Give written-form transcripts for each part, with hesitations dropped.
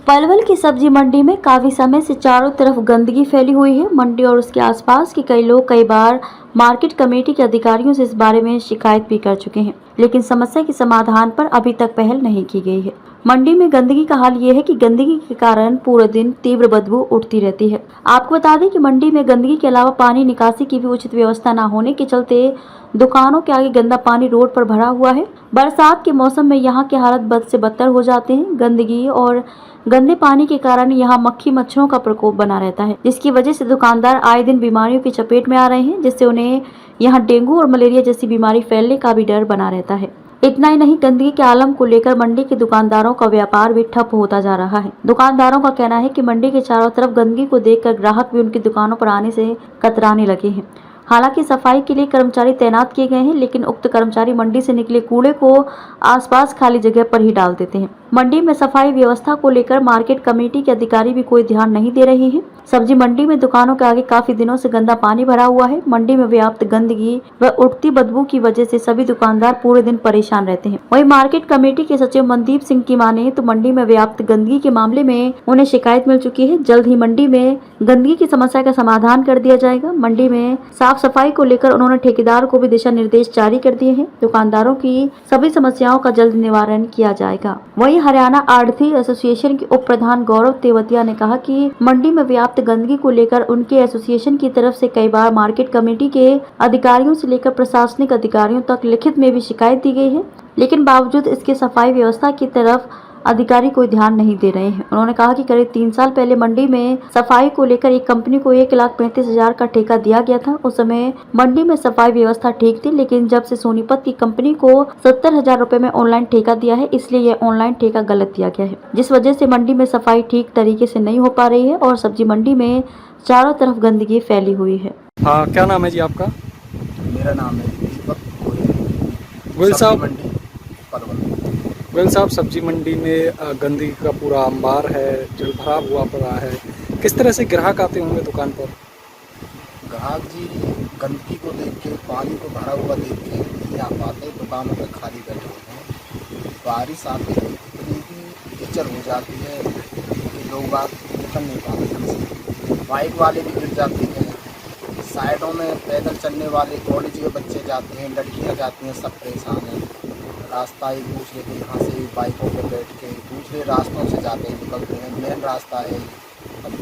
पलवल की सब्जी मंडी में काफी समय से चारों तरफ गंदगी फैली हुई है। मंडी और उसके आसपास के कई लोग कई बार मार्केट कमेटी के अधिकारियों से इस बारे में शिकायत भी कर चुके हैं, लेकिन समस्या के समाधान पर अभी तक पहल नहीं की गई है। मंडी में गंदगी का हाल ये है कि गंदगी के कारण पूरे दिन तीव्र बदबू उठती रहती है। आपको बता दें कि मंडी में गंदगी के अलावा पानी निकासी की भी उचित व्यवस्था न होने के चलते दुकानों के आगे गंदा पानी रोड पर भरा हुआ है। बरसात के मौसम में यहाँ के हालत बद से बदतर हो जाते हैं। गंदगी और गंदे पानी के कारण यहाँ मक्खी मच्छरों का प्रकोप बना रहता है, जिसकी वजह से दुकानदार आए दिन बीमारियों की चपेट में आ रहे हैं, जिससे उन्हें यहाँ डेंगू और मलेरिया जैसी बीमारी फैलने का भी डर बना रहता है। इतना ही नहीं, गंदगी के आलम को लेकर मंडी के दुकानदारों का व्यापार भी ठप होता जा रहा है। दुकानदारों का कहना है कि मंडी के चारों तरफ गंदगी को देखकर ग्राहक भी उनकी दुकानों पर आने से कतराने लगे हैं। हालांकि सफाई के लिए कर्मचारी तैनात किए गए हैं, लेकिन उक्त कर्मचारी मंडी से निकले कूड़े को आसपास खाली जगह पर ही डाल देते हैं। मंडी में सफाई व्यवस्था को लेकर मार्केट कमेटी के अधिकारी भी कोई ध्यान नहीं दे रहे हैं। सब्जी मंडी में दुकानों के आगे काफी दिनों से गंदा पानी भरा हुआ है। मंडी में व्याप्त गंदगी व उठती बदबू की वजह से सभी दुकानदार पूरे दिन परेशान रहते हैं। वहीं मार्केट कमेटी के सचिव मनदीप सिंह की माने तो मंडी में व्याप्त गंदगी के मामले में उन्हें शिकायत मिल चुकी है। जल्द ही मंडी में गंदगी की समस्या का समाधान कर दिया जाएगा। मंडी में साफ सफाई को लेकर उन्होंने ठेकेदार को भी दिशा निर्देश जारी कर दिए हैं। दुकानदारों की सभी समस्याओं का जल्द निवारण किया जाएगा। वहीं हरियाणा आढ़ती एसोसिएशन के उप प्रधान गौरव तेवतिया ने कहा कि मंडी में व्याप्त गंदगी को लेकर उनके एसोसिएशन की तरफ से कई बार मार्केट कमेटी के अधिकारियों से लेकर प्रशासनिक अधिकारियों तक लिखित में भी शिकायत दी गई है, लेकिन बावजूद इसके सफाई व्यवस्था की तरफ अधिकारी कोई ध्यान नहीं दे रहे हैं। उन्होंने कहा कि करीब 3 साल पहले मंडी में सफाई को लेकर एक कंपनी को 1,35,000 का ठेका दिया गया था। उस समय मंडी में सफाई व्यवस्था ठीक थी, लेकिन जब से सोनीपत की कंपनी को 70,000 रुपए में ऑनलाइन ठेका दिया है, इसलिए यह ऑनलाइन ठेका गलत दिया गया है, जिस वजह से मंडी में सफाई ठीक तरीके से नहीं हो पा रही है और सब्जी मंडी में चारों तरफ गंदगी फैली हुई है। हाँ, क्या नाम है जी आपका? मेरा नाम है दीपक गोयल साहब। मंडी पलवल। गोयल साहब, सब्जी मंडी में गंदगी का पूरा अंबार है, जल भराव हुआ पड़ा है। किस तरह से ग्राहक आते होंगे दुकान पर? ग्राहक जी गंदगी को देख के, पानी को भरा हुआ देख के नहीं आ पाते, दुकानों पर खाली बैठे होते हैं। बारिश आती है, इतनी कीचड़ हो जाती है कि लोग बात निकल नहीं पाते। बाइक वाले भी गिर जाते हैं, साइडों में पैदल चलने वाले कॉलेज के बच्चे जाते हैं, लड़कियां जाती हैं, सब परेशान हैं। रास्ता एक दूसरे के यहाँ से बाइकों पर बैठ के दूसरे रास्तों से जाते हैं, निकलते हैं। मेन रास्ता है, अब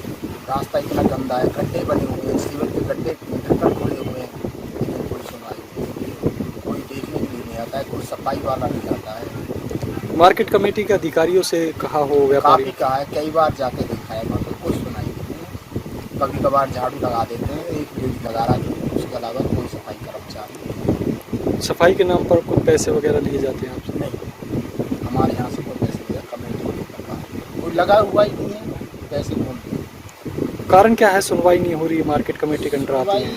रास्ता इतना गंदा है, गड्ढे बने हुए हैं, सीवर के गड्ढे ढक्कन खुले हुए हैं, लेकिन कोई सुनवाई नहीं, कोई देखने के लिए नहीं आता है, कोई सफाई वाला नहीं आता है। मार्केट कमेटी के अधिकारियों से कहा हो, व्यापारी काफ़ी कहा है, कई बार जाके देखा है, मतलब कोई सुनाई नहीं है। कभी कभार झाड़ू लगा देते हैं, एक लेडी लगा रही है, उसके अलावा कोई सफाई कर्मचारी नहीं। सफाई के नाम पर कुछ पैसे वगैरह लिए जाते हैं आपसे? नहीं, हमारे यहाँ से कोई पैसे दिया कमेटी को नहीं, कोई लगा हुआ ही नहीं है, पैसे बोलते हैं। कारण क्या है सुनवाई नहीं हो रही? मार्केट कमेटी के अंडर आती है,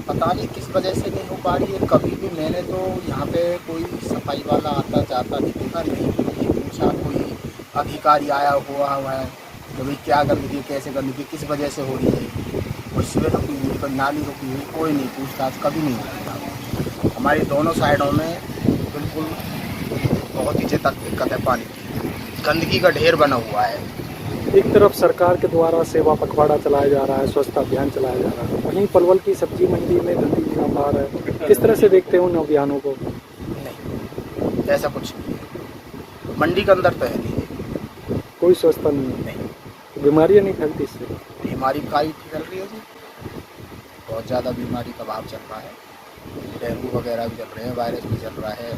पता नहीं किस वजह से नहीं हो पा रही है। कभी भी मैंने तो यहाँ पे कोई सफाई वाला आता जाता नहीं देखा, नहीं पूछा कोई अधिकारी आया हुआ है तो भाई क्या गंदगी, कैसे गंदगी, किस वजह से हो रही है, कोई सिवेर रुकी हुई, कोई नाली रुकी हुई, कोई नहीं पूछताछ कभी नहीं होता। हमारी दोनों साइडों में बिल्कुल बहुत ही ज़्यादा दिक्कत है, पानी की गंदगी का ढेर बना हुआ है। एक तरफ सरकार के द्वारा सेवा पखवाड़ा चलाया जा रहा है, स्वच्छता अभियान चलाया जा रहा है, वहीं पलवल की सब्जी मंडी में गंदगी का अंबार है। किस तरह से देखते हैं उन अभियानों को? नहीं, ऐसा कुछ नहीं है, मंडी के अंदर तो है नहीं, कोई स्वच्छता नहीं है, बीमारियाँ नहीं फैलती इससे? बीमारी काई फैल रही है जी, बहुत ज़्यादा बीमारी का भाव चल रहा है, डेंगू वगैरह भी चल रहे हैं, वायरस भी चल रहा है।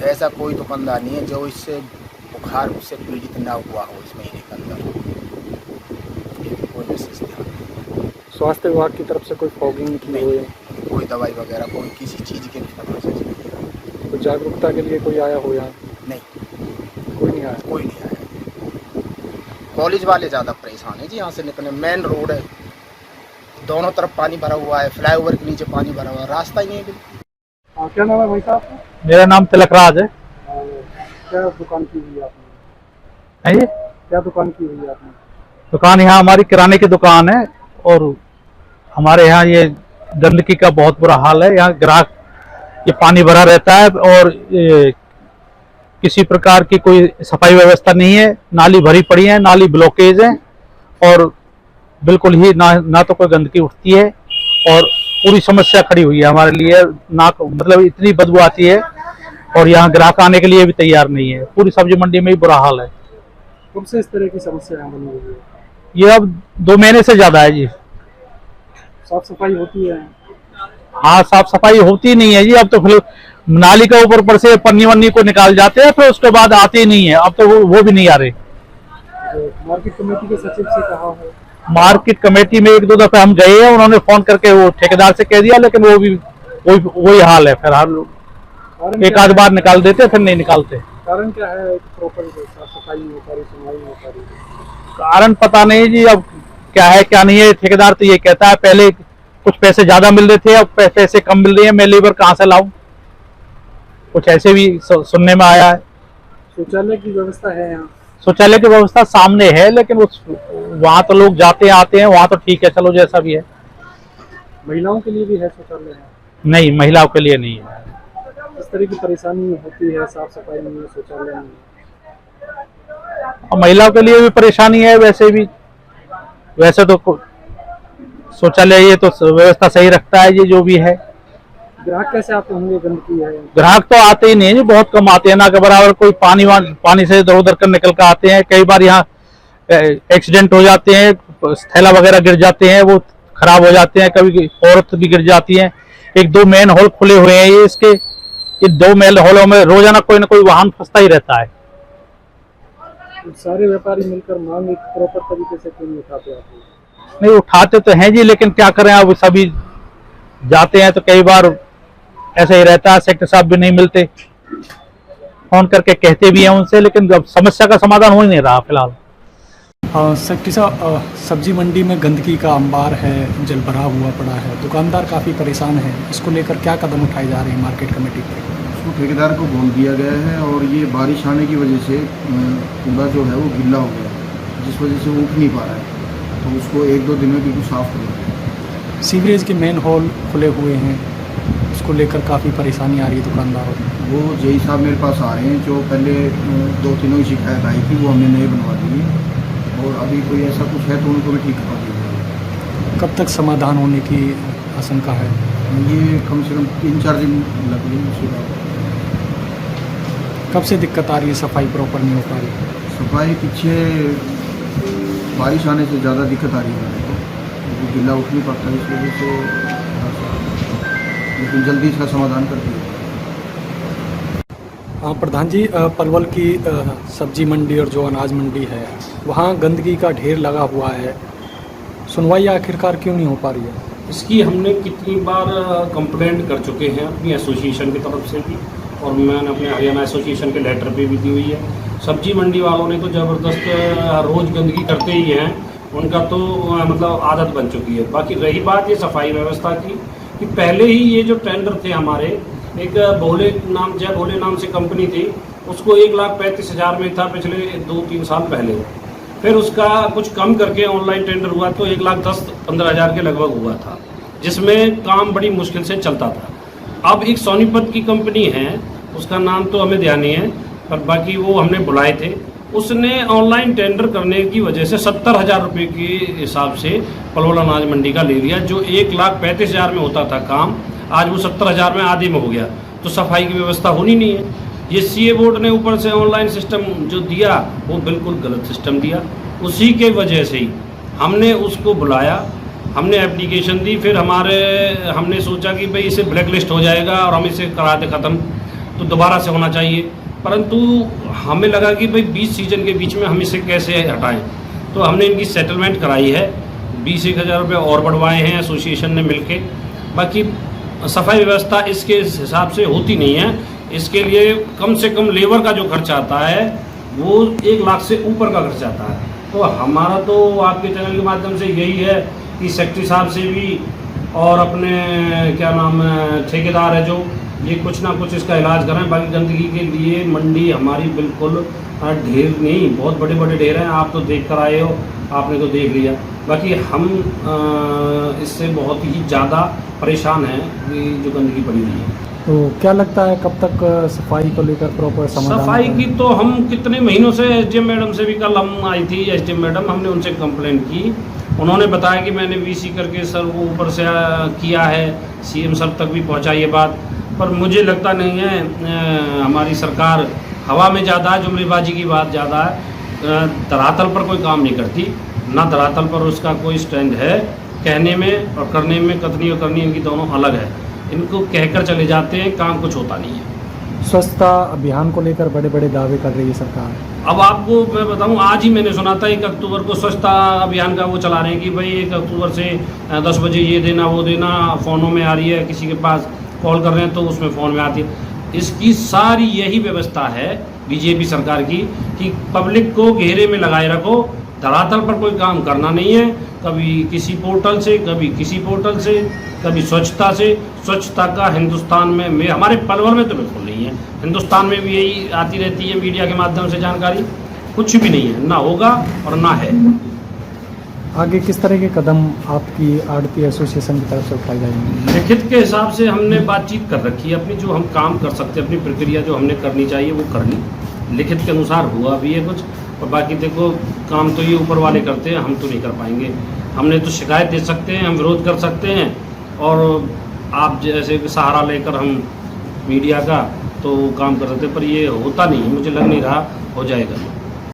ऐसा कोई दुकानदार नहीं है जो इससे बुखार से पीड़ित ना हुआ हो इस महीने के अंदर, कोई विशेष ध्यान। स्वास्थ्य विभाग की तरफ से कोई फॉगिंग की नहीं, हुई? कोई दवाई वगैरह, कोई किसी चीज़ के नहीं, तो जागरूकता के लिए कोई आया हो यहाँ? नहीं, कोई नहीं आया। कोई नहीं आया। कॉलेज वाले ज़्यादा परेशान है जी, यहाँ से निकलने। मेन रोड है, दोनों तरफ पानी भरा हुआ है, फ्लाईओवर के नीचे पानी भरा हुआ है, रास्ता ही नहीं है बिल्कुल। क्या नाम है भाई साहब? मेरा नाम तिलकराज है। क्या दुकान की हुई है आपने? है ये क्या दुकान की हुई है आपने? दुकान यहाँ हमारी किराने की दुकान है और हमारे यहाँ ये गंदगी का बहुत बुरा हाल है। यहाँ ग्राहक ये पानी भरा रहता है और ये किसी प्रकार की कोई सफाई व्यवस्था नहीं है, नाली भरी पड़ी है, नाली ब्लॉकेज है और बिल्कुल ही ना तो कोई गंदगी उठती है और पूरी समस्या खड़ी हुई है हमारे लिए। ना मतलब इतनी बदबू आती है और यहाँ ग्राहक आने के लिए भी तैयार नहीं है। पूरी सब्जी मंडी में ही बुरा हाल है। कब से इस तरह की समस्या यहाँ बनी हुई है? ये अब 2 महीने से ज्यादा है जी। साफ सफाई होती है? हाँ, साफ सफाई होती नहीं है जी। अब तो फिर नाली के ऊपर से पन्नी वन्नी को निकाल जाते हैं, फिर उसके बाद आते ही नहीं है। अब तो वो भी नहीं आ रहे। मार्केट कमेटी के सचिव से कहा है? मार्केट कमेटी में 1-2 दफे हम गए हैं, उन्होंने फोन करके वो ठेकेदार से कह दिया, लेकिन वो भी वही हाल है। फिर हर एक आध बार निकाल देते, फिर नहीं निकालते। कारण क्या है? प्रॉपर साफ सफाई नहीं हो पा रही, सुनवाई नहीं हो पा रही? कारण पता नहीं जी, अब क्या है क्या नहीं है। ठेकेदार तो ये कहता है पहले कुछ पैसे ज्यादा मिल रहे थे, अब पैसे कम मिल रहे हैं, मैं लेबर कहाँ से लाऊं, कुछ ऐसे भी सुनने में आया है। शौचालय की व्यवस्था है यहाँ? शौचालय की व्यवस्था सामने है, लेकिन वहाँ तो लोग जाते आते हैं, वहाँ तो ठीक है, चलो जैसा भी है। महिलाओं के लिए भी है शौचालय? नहीं, महिलाओं के लिए नहीं है। इस तरह की परेशानी होती है, साफ सफाई नहीं है, शौचालय नहीं है। और महिलाओं के लिए भी परेशानी है। वैसे तो शौचालय ये तो व्यवस्था सही रखता है, ये जो भी है। ग्राहक कैसे आते होंगे? गंदगी है? ग्राहक तो आते ही नहीं है जी, बहुत कम आते हैं, ना के बराबर। कोई पानी से इधर उधर कर निकल कर आते हैं। कई बार यहाँ एक्सीडेंट हो जाते हैं, थैला वगैरह गिर जाते हैं, वो खराब हो जाते हैं। कभी औरत भी गिर जाती है। 1-2 मेन होल खुले हुए हैं ये 2 मेन होलों में रोजाना कोई ना कोई वाहन फंसता ही रहता है। सारे व्यापारी मिलकर मांग एक प्रॉपर तरीके से क्यों नहीं उठाते आप? नहीं, उठाते तो हैं जी, लेकिन क्या करें, अब सभी जाते हैं तो कई बार ऐसा ही रहता है। सेक्टर साहब भी नहीं मिलते, फोन करके कहते भी हैं उनसे, लेकिन अब समस्या का समाधान हो ही नहीं रहा फिलहाल। सेक्रेटरी साहब, सब्जी मंडी में गंदगी का अंबार है, जल भरा हुआ पड़ा है, दुकानदार काफ़ी परेशान है। इसको लेकर क्या कदम उठाए जा रहे हैं मार्केट कमेटी पर? उसको ठेकेदार को बोल दिया गया है और ये बारिश आने की वजह से कूड़ा जो है वो गिल्ला हो गया है, जिस वजह से वो उठ नहीं पा रहा है। तो उसको 1-2 दिन में बिल्कुल साफ करेंगे। सीवरेज के मेन होल खुले हुए हैं, इसको लेकर काफ़ी परेशानी आ रही है दुकानदारों को। वो जेई साहब मेरे पास आ रहे हैं, जो पहले 2-3 की शिकायत आई थी वो हमने नए बनवा दी और अभी कोई ऐसा कुछ है तो उनको भी ठीक करवा दिया। कब तक समाधान होने की आशंका है? ये कम से कम 3-4 दिन लगेंगे। कब से दिक्कत आ रही है? सफाई प्रॉपर नहीं हो पा रही? सफाई पीछे बारिश आने से ज़्यादा दिक्कत आ रही है मेरे को, क्योंकि गिल्ला उठ नहीं पाता इस वजह से, लेकिन जल्दी इसका समाधान कर दिया। हाँ प्रधान जी, पलवल की सब्जी मंडी और जो अनाज मंडी है वहाँ गंदगी का ढेर लगा हुआ है, सुनवाई आखिरकार क्यों नहीं हो पा रही है? इसकी हमने कितनी बार कंप्लेंट कर चुके हैं अपनी एसोसिएशन की तरफ से भी, और मैंने अपने हरियाणा एसोसिएशन के लेटर पे भी दी हुई है। सब्जी मंडी वालों ने तो ज़बरदस्त रोज़ गंदगी करते ही हैं, उनका तो मतलब आदत बन चुकी है। बाकी रही बात ये सफाई व्यवस्था की, कि पहले ही ये जो टेंडर थे हमारे, एक जय भोले नाम से कंपनी थी, उसको 1,35,000 में था पिछले 2-3 साल पहले। फिर उसका कुछ कम करके ऑनलाइन टेंडर हुआ तो 1,10-15,000 के लगभग हुआ था, जिसमें काम बड़ी मुश्किल से चलता था। अब एक सोनीपत की कंपनी है, उसका नाम तो हमें ध्यान नहीं है, पर बाकी वो हमने बुलाए थे। उसने ऑनलाइन टेंडर करने की वजह से 70,000 रुपये के हिसाब से पलवल अनाज मंडी का ले लिया। जो 1,35,000 में होता था काम, आज वो 70,000 में आधे में हो गया। तो सफाई की व्यवस्था होनी नहीं है। ये सीए बोर्ड ने ऊपर से ऑनलाइन सिस्टम जो दिया वो बिल्कुल गलत सिस्टम दिया। उसी के वजह से ही हमने उसको बुलाया, हमने एप्लीकेशन दी। फिर हमने सोचा कि भाई इसे ब्लैक लिस्ट हो जाएगा और हम इसे करा दे ख़त्म, तो दोबारा से होना चाहिए। परंतु हमें लगा कि भाई 20 सीजन के बीच में हम इसे कैसे हटाएं, तो हमने इनकी सेटलमेंट कराई है। 20,000 रुपये और बढ़वाए हैं एसोसिएशन ने मिलके। बाकी सफाई व्यवस्था इसके हिसाब से होती नहीं है। इसके लिए कम से कम लेबर का जो खर्चा आता है वो 1 लाख से ऊपर का खर्चा आता है। तो हमारा तो आपके चैनल के माध्यम से यही है कि सेक्रेटरी साहब से भी और अपने क्या नाम है ठेकेदार है जो, ये कुछ ना कुछ इसका इलाज करें। बाकी गंदगी के लिए मंडी हमारी बिल्कुल ढेर नहीं, बहुत बड़े बड़े ढेर हैं। आप तो देख कर आए हो, आपने तो देख लिया। बाकी हम इससे बहुत ही ज़्यादा परेशान हैं कि जो गंदगी पड़ी हुई है। तो क्या लगता है कब तक सफाई को लेकर प्रॉपर समाधान सफाई होगा? की तो हम कितने महीनों से एसडीएम मैडम से भी, कल हम आई थी एसडीएम मैडम, हमने उनसे कंप्लेंट की। उन्होंने बताया कि मैंने वीसी करके सर वो ऊपर से किया है, सीएम सर तक भी पहुंचाई ये बात, पर मुझे लगता नहीं है। हमारी सरकार हवा में ज़्यादा है, जुमलेबाजी की बात ज़्यादा है, धरातल पर कोई काम नहीं करती, ना धरातल पर उसका कोई स्टैंड है। कहने में और करने में कथनी और करनी इनकी दोनों अलग है। इनको कहकर चले जाते हैं, काम कुछ होता नहीं है। स्वच्छता अभियान को लेकर बड़े बड़े दावे कर रही है सरकार। अब आपको मैं बताऊं, आज ही मैंने सुना था 1 अक्टूबर को स्वच्छता अभियान का वो चला रहे हैं कि भाई 1 अक्टूबर से 10 बजे ये देना वो देना, फ़ोनों में आ रही है, किसी के पास कॉल कर रहे हैं तो उसमें फ़ोन में आती है। इसकी सारी यही व्यवस्था है बीजेपी सरकार की कि पब्लिक को घेरे में लगाए रखो, धरातल पर कोई काम करना नहीं है। कभी किसी पोर्टल से, कभी किसी पोर्टल से, कभी स्वच्छता से। स्वच्छता का हिंदुस्तान में हमारे पलवल में तो बिल्कुल नहीं है, हिंदुस्तान में भी यही आती रहती है मीडिया के माध्यम से जानकारी, कुछ भी नहीं है, ना होगा और ना है। आगे किस तरह के कदम आपकी आड़ती एसोसिएशन की तरफ से उठाए जाएंगे? लिखित के हिसाब से हमने बातचीत कर रखी है अपनी, जो हम काम कर सकते हैं, अपनी प्रक्रिया जो हमने करनी चाहिए वो करनी, लिखित के अनुसार हुआ भी है कुछ। और बाकी देखो, काम तो ये ऊपर वाले करते हैं, हम तो नहीं कर पाएंगे। हमने तो शिकायत दे सकते हैं, हम विरोध कर सकते हैं, और आप जैसे सहारा लेकर हम मीडिया का तो काम कर सकते हैं, पर ये होता नहीं है, मुझे लग नहीं रहा हो जाएगा।